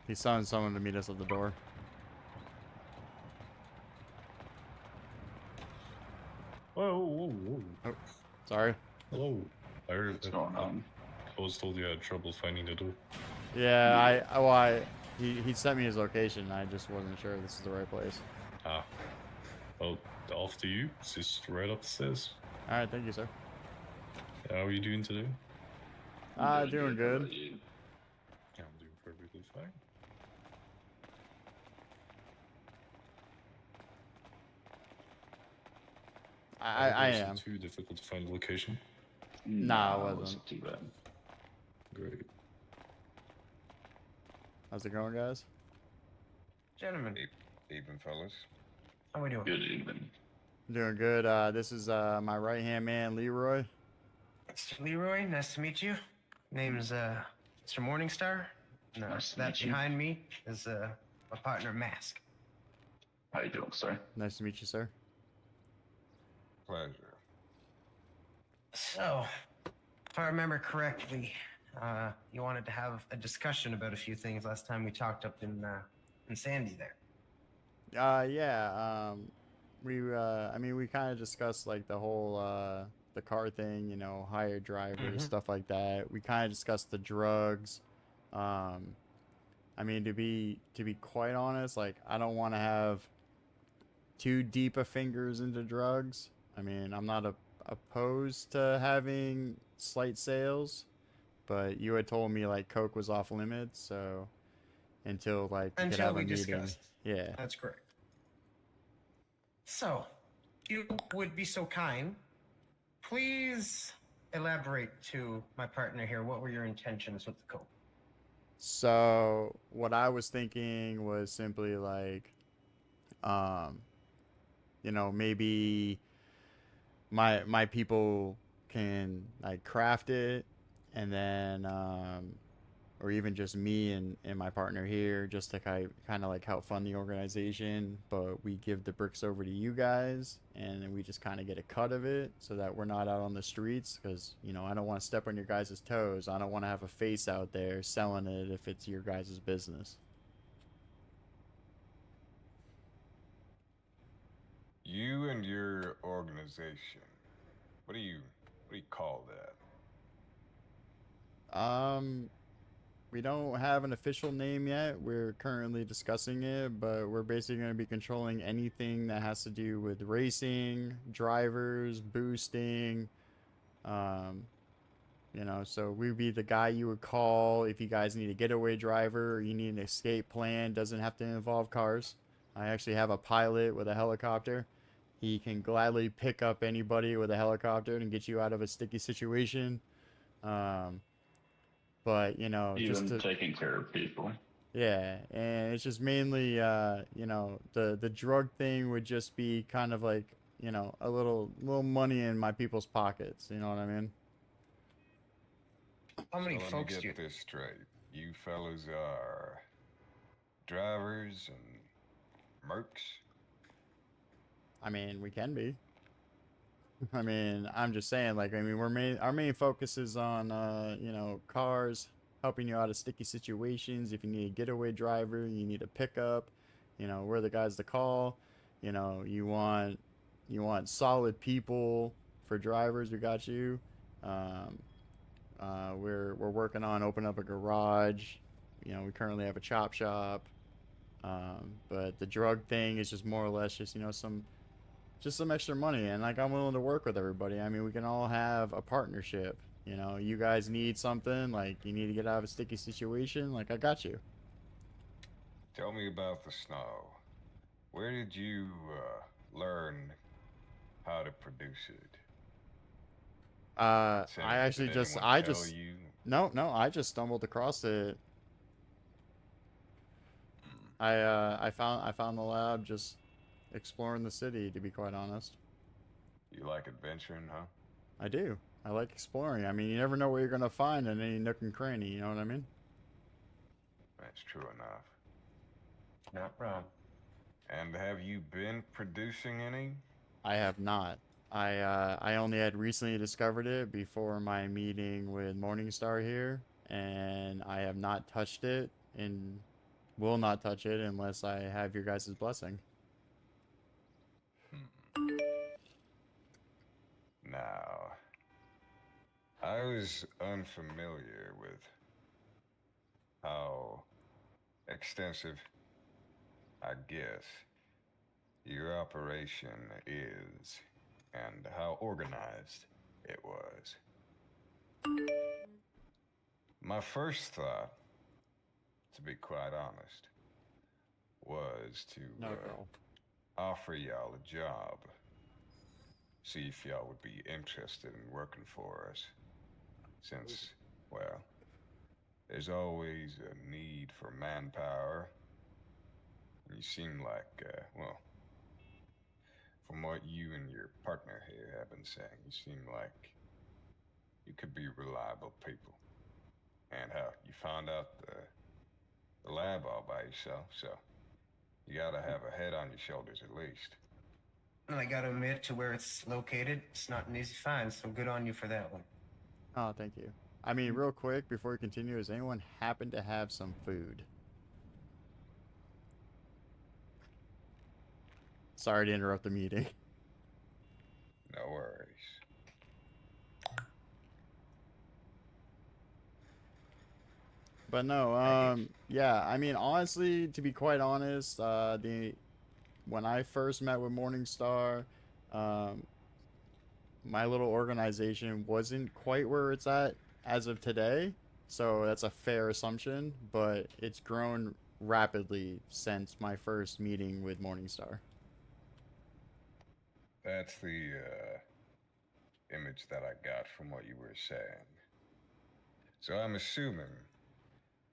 He's telling someone to meet us at the door. Whoa, whoa, whoa. Oh, sorry. Hello. I heard What's going on? I was told you had trouble finding the door. Yeah, he sent me his location. I just wasn't sure this is the right place. Ah. Well, off to you. It's just right up the stairs. All right, thank you, sir. How are you doing today? Doing How good. about you? Yeah, I'm doing perfectly fine. I Wasn't am. too difficult to find the location. Nah, it No, it wasn't. too bad. Great. How's it going, guys? Gentlemen, Evening, fellas. how we doing? Good evening. Doing good. This is my right-hand man, Leeroy. Mr. Leeroy, nice to meet you. Name's Mr. Morningstar. And, Nice to that meet you. behind me is my partner, Mask. How you doing, sir? Nice to meet you, sir. Pleasure. So, if I remember correctly, you wanted to have a discussion about a few things last time we talked up in Sandy there. Yeah. I mean, we kind of discussed like the whole the car thing, you know, hired drivers, stuff like that. We kind of discussed the drugs. I mean, to be quite honest, like I don't want to have too deep of fingers into drugs. I mean, I'm not opposed to having slight sales, but you had told me like Coke was off limits, so until like we could Until have a we meeting. discussed. Yeah. That's correct. So, you would be so kind. Please elaborate to my partner here. What were your intentions with the coke? So what I was thinking was simply like, um, you know, maybe my people can like craft it, and then or even just me and my partner here, just to kind of like help fund the organization, but we give the bricks over to you guys, and then we just kind of get a cut of it so that we're not out on the streets, because you know I don't want to step on your guys' toes. I don't want to have a face out there selling it if it's your guys' business. You and your organization. What do you call that? We don't have an official name yet. We're currently discussing it, but we're basically going to be controlling anything that has to do with racing, drivers, boosting. Um, you know, so we'd be the guy you would call if you guys need a getaway driver or you need an escape plan. Doesn't have to involve cars. I actually have a pilot with a helicopter. He can gladly pick up anybody with a helicopter and get you out of a sticky situation. Um, but you know, just Even to taking care of people. yeah, and it's just mainly you know, the drug thing would just be kind of like, you know, a little money in my people's pockets, you know what I mean? How many So let folks me do you? get this straight. You fellas are drivers and mercs? I mean, we can be. I mean, I'm just saying, like, I mean, our main focus is on you know, cars, helping you out of sticky situations. If you need a getaway driver, you need a pickup, you know, we're the guys to call. You know, you want solid people for drivers, we got you. Um, we're working on opening up a garage. You know, we currently have a chop shop. But the drug thing is just more or less just, you know, some extra money, and like I'm willing to work with everybody. I mean, we can all have a partnership. You know, you guys need something, like you need to get out of a sticky situation, like I got you. Tell me about the snow. Where did you learn how to produce it? I actually Did just anyone I tell just you? no, I just stumbled across it. I found the lab just exploring the city, to be quite honest. You like adventuring, huh? I do. I like exploring. I mean, you never know what you're gonna find in any nook and cranny, you know what I mean? That's true enough. Not wrong. And have you been producing any? I have not. I only had recently discovered it before my meeting with Morningstar here, and I have not touched it in will not touch it unless I have your guys' blessing. Now, I was unfamiliar with how extensive, I guess, your operation is and how organized it was. My first thought, to be quite honest, was to No, girl. offer y'all a job. See if y'all would be interested in working for us. Since, well, there's always a need for manpower. You seem like, well, from what you and your partner here have been saying, you seem like you could be reliable people. And how you found out the lab all by yourself, so you gotta have a head on your shoulders at least. And I gotta admit, to where it's located, it's not an easy find, so good on you for that one. Oh, thank you. I mean, real quick before we continue, does anyone happen to have some food? Sorry to interrupt the meeting. No worries. But no, yeah, I mean, honestly, to be quite honest, when I first met with Morningstar, um, my little organization wasn't quite where it's at as of today, so that's a fair assumption, but it's grown rapidly since my first meeting with Morningstar. That's the image that I got from what you were saying. So I'm assuming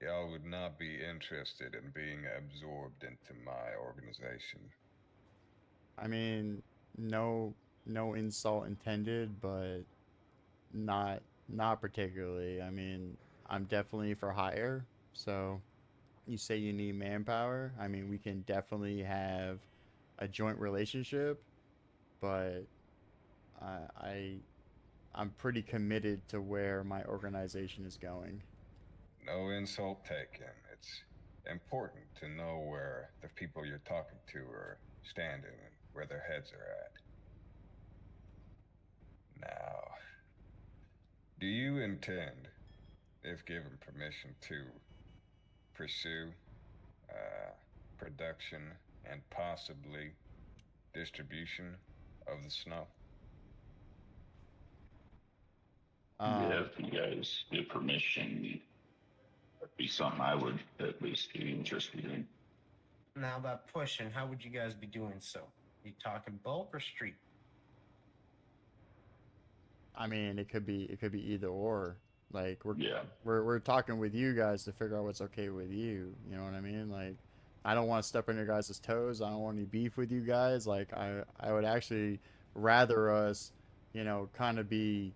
y'all would not be interested in being absorbed into my organization. I mean, no insult intended, but not particularly. I mean, I'm definitely for hire. So, you say you need manpower. I mean, we can definitely have a joint relationship, but I, I I'm pretty committed to where my organization is going. No insult taken. It's important to know where the people you're talking to are standing and where their heads are at. Now, do you intend, if given permission, to pursue production and possibly distribution of the snow? Yeah, if you guys give permission, that'd be something I would at least be interested in. Now, about pushing, how would you guys be doing so? You talking bulk or street? I mean, it could be either or. Like Yeah. we're talking with you guys to figure out what's okay with you. You know what I mean? Like I don't want to step on your guys' toes. I don't want any beef with you guys. Like I would actually rather us, kind of be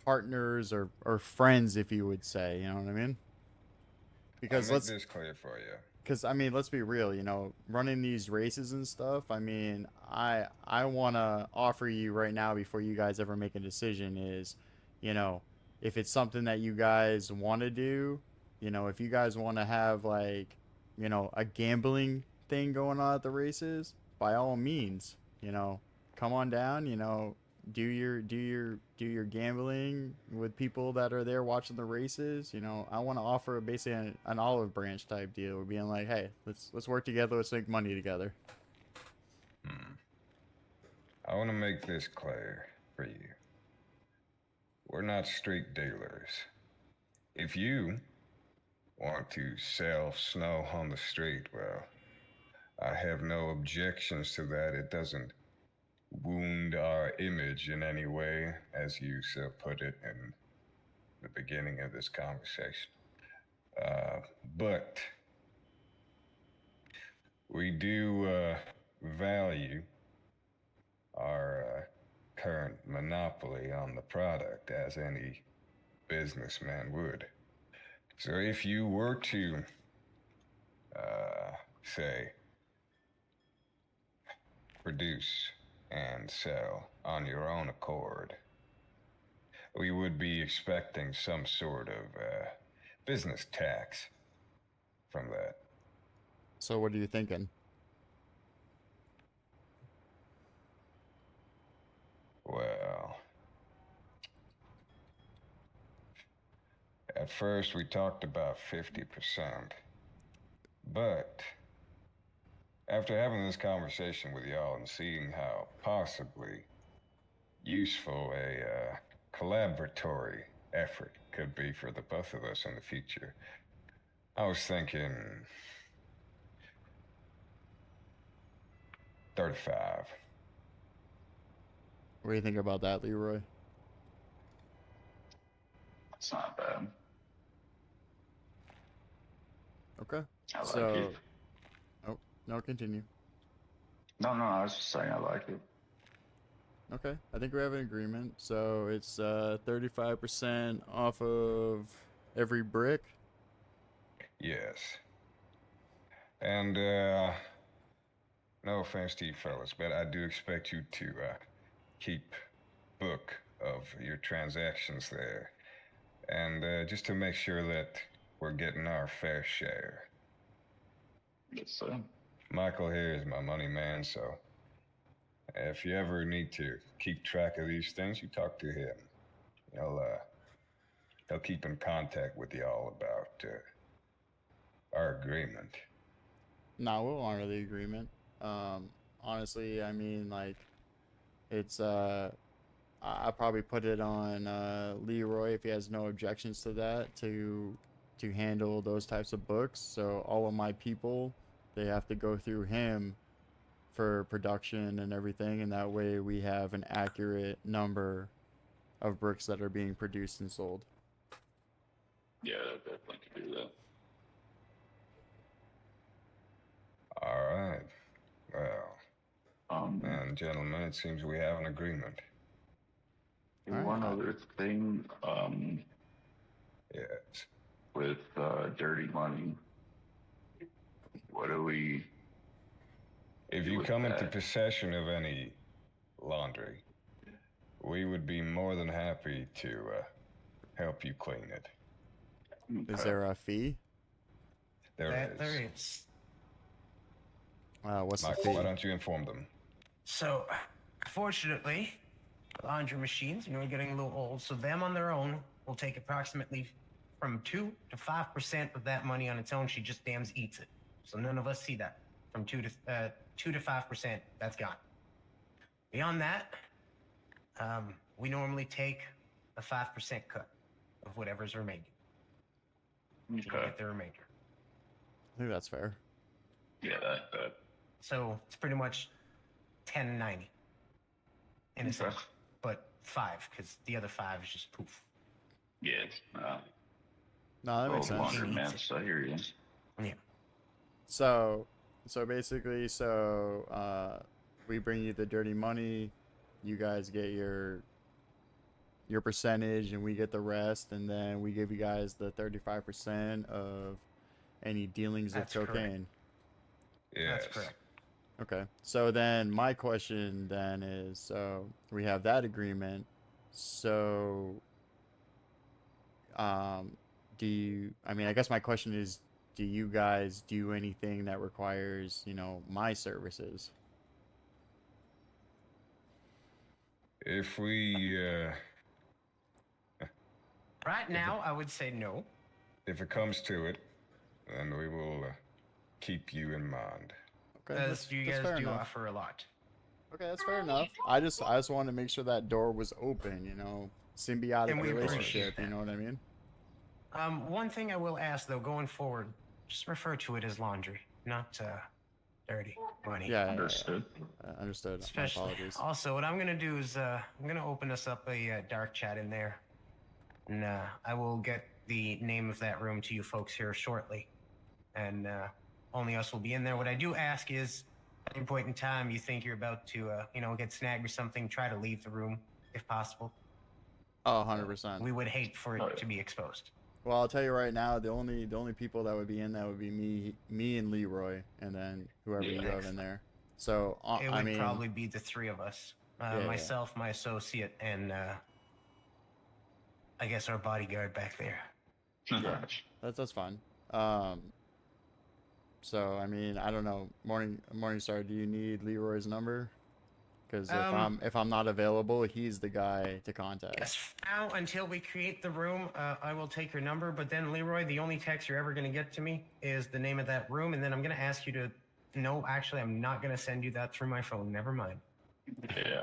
partners or friends, if you would say. You know what I mean? I'll Because make this clear for you. I mean, let's be real, running these races and stuff. I mean, I want to offer you right now before you guys ever make a decision is, you know, if it's something that you guys want to do, if you guys want to have like, a gambling thing going on at the races, by all means, come on down, do your gambling with people that are there watching the races. I want to offer basically an olive branch type deal. We're being like, hey, let's work together. Let's make money together. I want to make this clear for you. We're not street dealers. If you want to sell snow on the street, well, I have no objections to that. It doesn't wound our image in any way, as you so put it in the beginning of this conversation. But we do value our current monopoly on the product, as any businessman would. So if you were to, say, produce and sell on your own accord, we would be expecting some sort of business tax from that. So what are you thinking? Well, at first we talked about 50%, but after having this conversation with y'all and seeing how possibly useful a collaboratory effort could be for the both of us in the future, I was thinking 35. What do you think about that, Leroy? It's not bad. Okay. I like So, it. oh, no, continue. No, I was just saying I like it. Okay, I think we have an agreement. So it's 35% off of every brick. Yes. And, no offense to you fellas, but I do expect you to, keep book of your transactions there. And, just to make sure that we're getting our fair share. Yes, sir. Michael here is my money man, so if you ever need to keep track of these things, you talk to him. He'll keep in contact with y'all about, our agreement. No, we'll honor the agreement. Honestly, I mean, like, it's I probably put it on Leroy if he has no objections to that to handle those types of books. So all of my people, they have to go through him for production and everything, and that way we have an accurate number of bricks that are being produced and sold. Yeah, I definitely could do that. All right. Well, Um, and gentlemen, it seems we have an agreement. one Alright. other thing, Yes. with dirty money. What do we? If do you with come into that? possession of any laundry, we would be more than happy to help you clean it. Is Okay. there a fee? There is. There is. What's the Michael, fee? why don't you inform them? So, fortunately, laundry machines, are getting a little old, so them on their own will take approximately from 2 to 5% of that money on its own. She just damn eats it. So none of us see that. From 2 to 5%, that's gone. Beyond that, we normally take a 5% cut of whatever's remaining. You Okay. get the remainder. I think that's fair. Yeah, that. So it's pretty much 10.90 in a sense, Okay. but 5 because the other 5 is just poof. Yeah. No, that makes Old sense. laundromats, I hear you. Yeah. So basically, we bring you the dirty money, you guys get your percentage, and we get the rest, and then we give you guys the 35% of any dealings That's of correct. cocaine. Yes. That's correct. Okay. So then my question then is, so we have that agreement. So, do you, I mean, I guess my question is, do you guys do anything that requires, my services? If we, Right now, I would say no. if it comes to it, then we will keep you in mind. Okay, Because you that's guys fair do enough. offer a lot. Okay, that's fair enough. I just wanted to make sure that door was open, symbiotic And we relationship, appreciate you know what I mean? One thing I will ask though, going forward, just refer to it as laundry, not dirty money. Yeah, Understood. understood. My Especially. apologies. Also, what I'm gonna do is I'm gonna open us up a dark chat in there, and I will get the name of that room to you folks here shortly, and only us will be in there. What I do ask is, at any point in time you think you're about to get snagged or something, try to leave the room if possible. Oh, 100%. We would hate for it to be exposed. Well, I'll tell you right now, the only people that would be in that would be me and Leroy, and then whoever you have in there. So It I would mean, probably be the 3 of us, yeah. myself, my associate, and I guess our bodyguard back there. Yeah, that's fine. So I mean, I don't know. Morningstar, do you need Leroy's number? Because if I'm not available, he's the guy to contact. Yes. Now, until we create the room, I will take your number. But then, Leroy, the only text you're ever going to get to me is the name of that room, and then I'm going to ask you to. No, actually, I'm not going to send you that through my phone. Never mind. Yeah.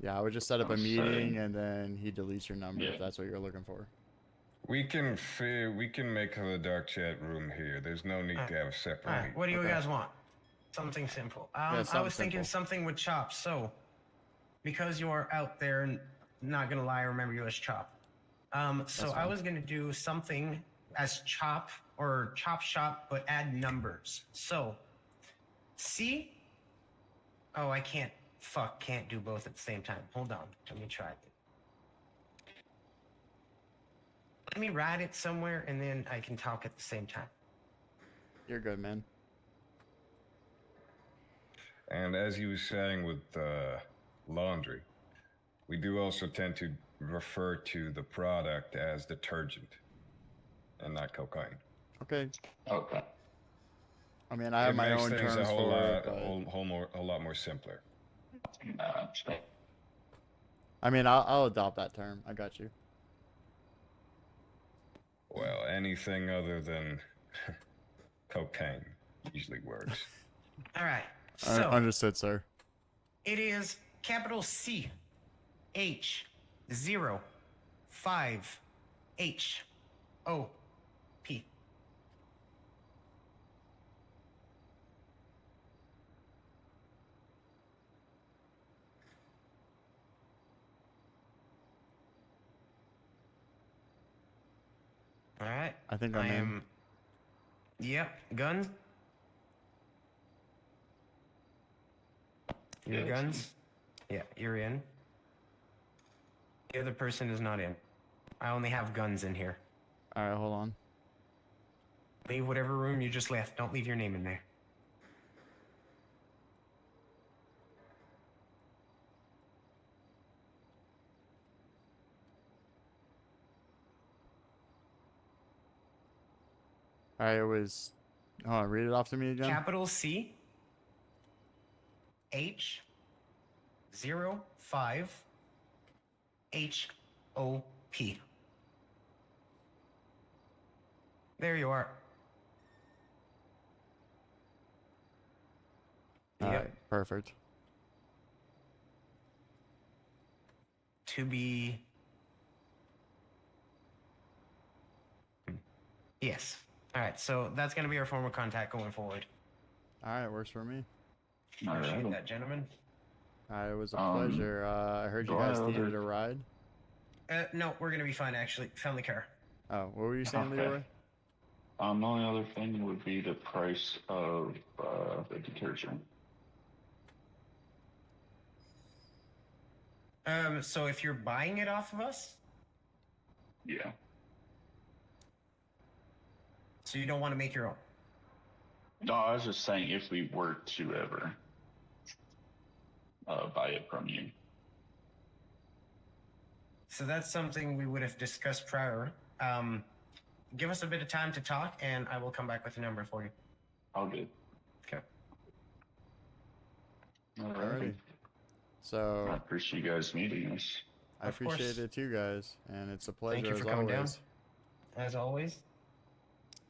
Yeah, I would just set up a I'm meeting sorry. and then he deletes your number Yeah. if that's what you're looking for. We can make the dark chat room here. There's no need to have a separate. All right. What do you Okay. guys want? Something simple. Yeah, I something was thinking simple. something with Chop. So, because you're out there, and not gonna lie, I remember you as Chop. So That's I fine. was gonna do something as Chop or Chop Shop, but add numbers. So, C. Oh, I can't. Fuck, can't do both at the same time. Hold on, let me try it. Let me write it somewhere, and then I can talk at the same time. You're good, man. And as you were saying with laundry, we do also tend to refer to the product as detergent and not cocaine. Okay. Okay. I mean, I have my own things terms for it, but a lot more simpler. I mean, I'll adopt that term. I got you. Well, anything other than cocaine usually works. All right. So Understood, sir. it is capital C H 05 H O P. All right. I think I'm in. Yep. Guns. Your Yes. guns. Yeah, you're in. The other person is not in. I only have guns in here. All right, hold on. Leave whatever room you just left. Don't leave your name in there. All right, it was. Hold on, read it off to me again. Capital C H 05 H O P. There you are. All Yep. right, perfect. To be. Yes. All right. So that's going to be our form of contact going forward. All right, works for me. All Appreciate right. that, gentlemen. All right, it was a Um, pleasure. I heard you do I guys needed other- a ride. No, we're going to be fine, actually. Found the car. Oh, what were you saying, Okay. Leroy? The only other thing would be the price of the detergent. So if you're buying it off of us, Yeah. so you don't want to make your own. No, I was just saying if we were to ever buy it from you. So that's something we would have discussed prior. Give us a bit of time to talk, and I will come back with a number for you. All good. Okay. All Alrighty. right. So I appreciate you guys meeting us. I Of course. appreciate it too, guys, and it's a pleasure Thank you as for coming down. always. As always.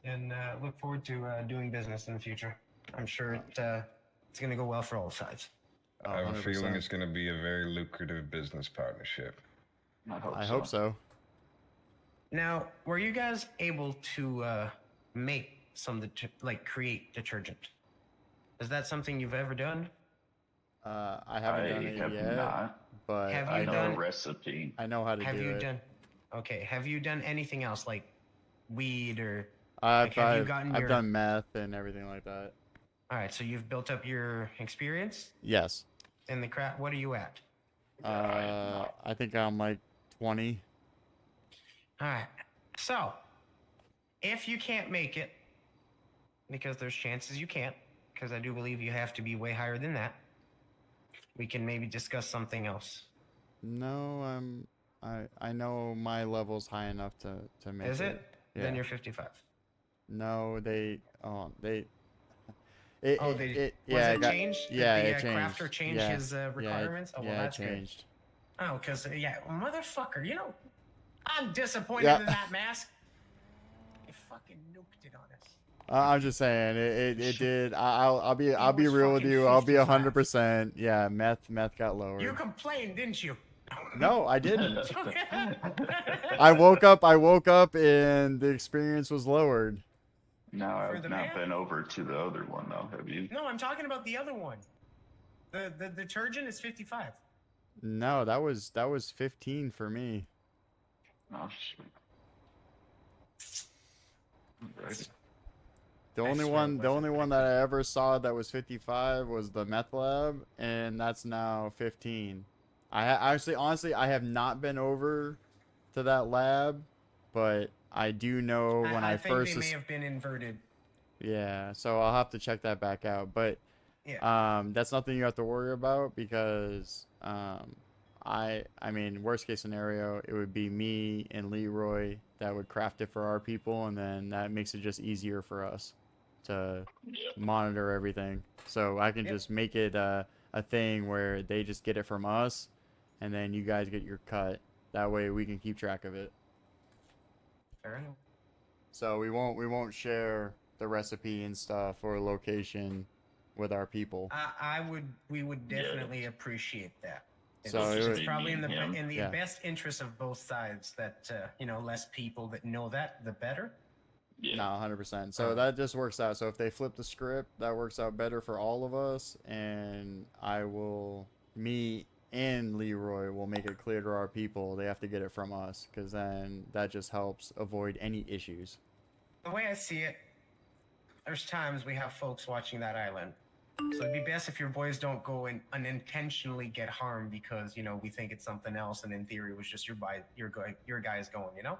And look forward to doing business in the future. I'm sure it's going to go well for all sides. Oh, I have a 100%. feeling it's going to be a very lucrative business partnership. I hope so. Now, were you guys able to make some create detergent? Is that something you've ever done? I haven't done it have yet, not. but Have I you know done- a recipe. I know how to Have do you it. done? Okay. Have you done anything else like weed or? I've, have you I've, gotten I've your- done meth and everything like that. All right. So you've built up your experience Yes. in the craft. What are you at? I think I'm like 20. All right. So, if you can't make it, because there's chances you can't, because I do believe you have to be way higher than that, we can maybe discuss something else. No, I know my level's high enough to make Is it. it? Yeah. Then you're 55. No, they Oh, they yeah, was it changed? yeah, Did it the crafter changed. change Yeah, his requirements? Oh, well, yeah, it that's good. changed. Oh, because yeah, motherfucker, you know, I'm disappointed Yeah. in that mask. They fucking nuked it on us. I'm just saying it did. I'll be was real with fucking you. I'll be 55. 100%. Yeah, meth got You lowered. complained, didn't you? No, I didn't. I woke up and the experience was lowered. Now For I've the not man? been over to the other one though. Have you? No, I'm talking about the other one. The detergent is 55. No, that was 15 for me. Oh shit. Right. The I only swear it one wasn't, but that I ever saw that was 55 was the meth lab, and that's now 15. Honestly, I have not been over to that lab, but I do know when I I think first they may have been inverted. yeah, so I'll have to check that back out. But Yeah. that's nothing you have to worry about because I mean, worst case scenario, it would be me and Leeroy that would craft it for our people, and then that makes it just easier for us to monitor everything. So I can Yep. just make it a thing where they just get it from us, and then you guys get your cut. That way we can keep track of it. Fair enough. So we won't share the recipe and stuff or location with our people. We would definitely appreciate that. So It's it probably in the him. Yeah. best interest of both sides that you know, less people that know that, the better. Yeah. No, 100%. So that just works out. So if they flip the script, that works out better for all of us. And me and Leroy will make it clear to our people they have to get it from us, because then that just helps avoid any issues. The way I see it, there's times we have folks watching that island. So it'd be best if your boys don't go and unintentionally get harmed because, you know, we think it's something else and in theory it was just your guys going, you know?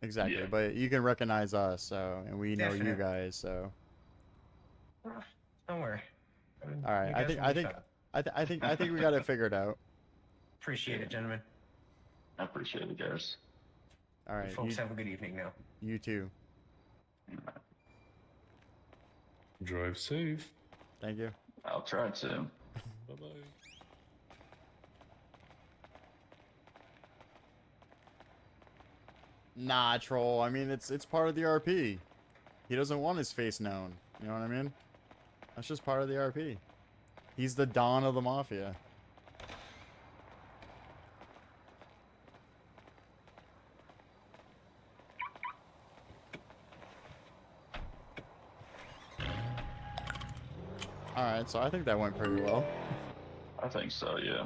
Exactly. Yeah. But you can recognize us, so, and we know you Definitely. guys, so. Don't worry. All right. You I guys think will be fine. I think we got it figured out. Appreciate it, gentlemen. I appreciate it, guys. All You right. folks have a good evening now. You too. Drive safe. Thank you. I'll try to. Bye bye. Nah, troll. I mean, it's part of the RP. He doesn't want his face known. You know what I mean? That's just part of the RP. He's the Don of the Mafia. Alright, so I think that went pretty well. I think so, yeah.